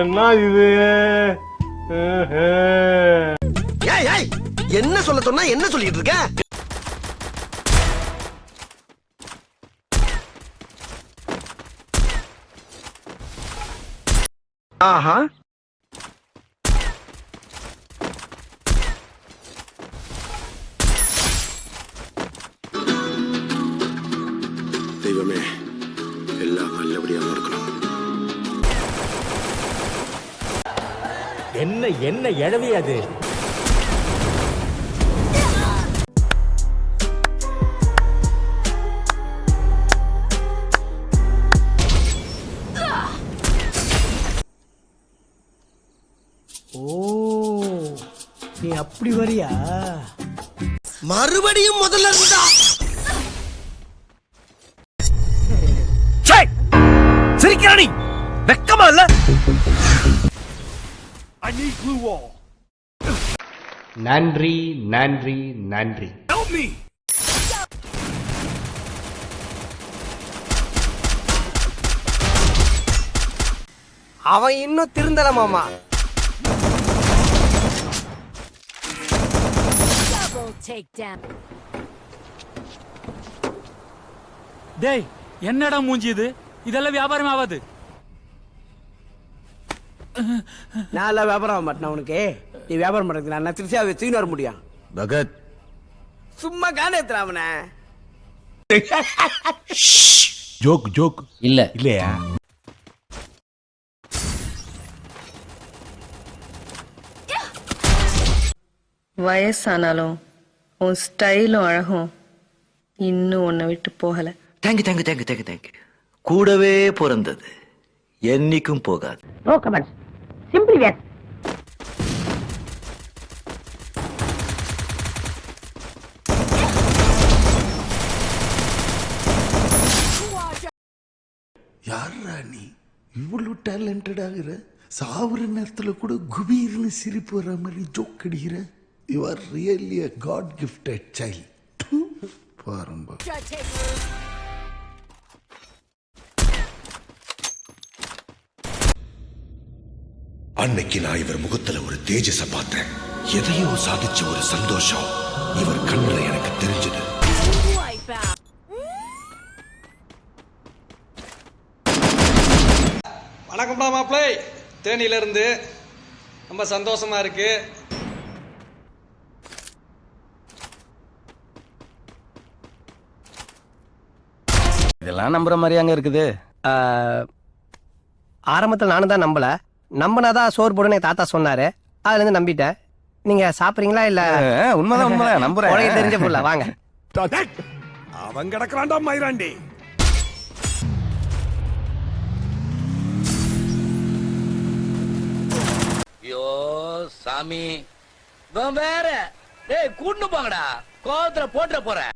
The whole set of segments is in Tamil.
என்ன இது? என்ன சொல்ல சொன்னா என்ன சொல்லிட்டு இருக்க? ஆஹா, தெய்வமே எல்லாம் நல்லபடியா இருக்கணும். என்ன என்ன எழவி அது? ஓ, நீ அப்படி வரியா? மறுபடியும் முதல்ல இருந்தா சிரிக்கிறானி வெக்கமா இல்ல? நன்றி நன்றி நன்றி. அவன் இன்னும் திருந்தல மாமா. டேய், என்னடா மூஞ்சி இது? இதெல்லாம் வியாபாரம் ஆகாது. நான் எல்லாம் வியாபாரம் ஆக மாட்டேன். உனக்கு நீ வியாபாரம் பண்றதுக்கு நான் திருச்சியாவை தூக்கின்னு வர முடியும். பகத் சும்மா காண அவன. ஜோக் ஜோக் இல்ல இல்லையா? வயசானாலும் உன் ஸ்டைலும் அழகும் இன்னும் உன்னை விட்டு போகல. Thank you thank you thank you thank you thank you. கூடவே பிறந்தது என்னைக்கும் போகாது. நோ கமெண்ட்ஸ், சிம்பிளி வேர். யாரா நீ இவ்வளவு டேலண்டட் ஆகுற? சாவுற நேரத்துல கூட குபீர்னு சிரிப்பு வர மாதிரி ஜோக் அடிக்கிற. You are really a god gifted child. பாருங்க, அன்னைக்கு நான் இவர் முகத்துல ஒரு தேஜஸ பார்த்தேன். எதையோ சாதிச்ச ஒரு சந்தோஷம் இவர் கண்ணுல எனக்கு தெரிஞ்சது. வணக்கம்டா மாப்பிள்ளை, தேனியில இருந்து ரொம்ப சந்தோஷமா இருக்கு. இதெல்லாம் நம்புற மாதிரி அங்க இருக்குது. ஆரம்பத்தில் நானும் தான் நம்பல. நம்பினாதான் சோறு போடுன்னு என் தாத்தா சொன்னாரு. அதுல இருந்து நம்பிட்டேன். நீங்க சாப்பிடுறீங்களா? இல்ல உண்மைதான் உண்மைதான் நம்புறேன். உனக்கு தெரிஞ்ச புள்ள வாங்க. அவன் கிடக்குறான்டா மயிராண்டி. ஐயோ சாமி, வேற டேய் கூட்டு போங்கடா, கோவத்துல போட்டுற போறேன்.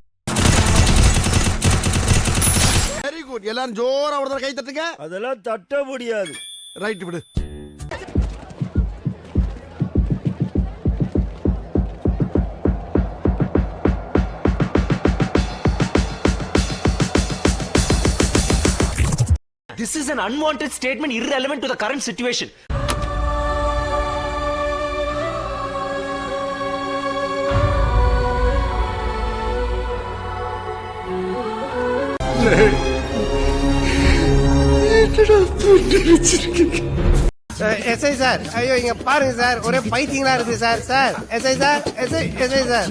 Very good. எல்லாரும் ஜோரா ஒரு கை தட்டுங்க. அதெல்லாம் தட்ட முடியாது. ரைட் விடு. This is an unwanted statement irrelevant to the current situation. SI sir, ஐயோ இங்க பாருங்க சார், ஒரே பைத்தியங்களா இருக்கு sir. Sir SI sir, SI sir.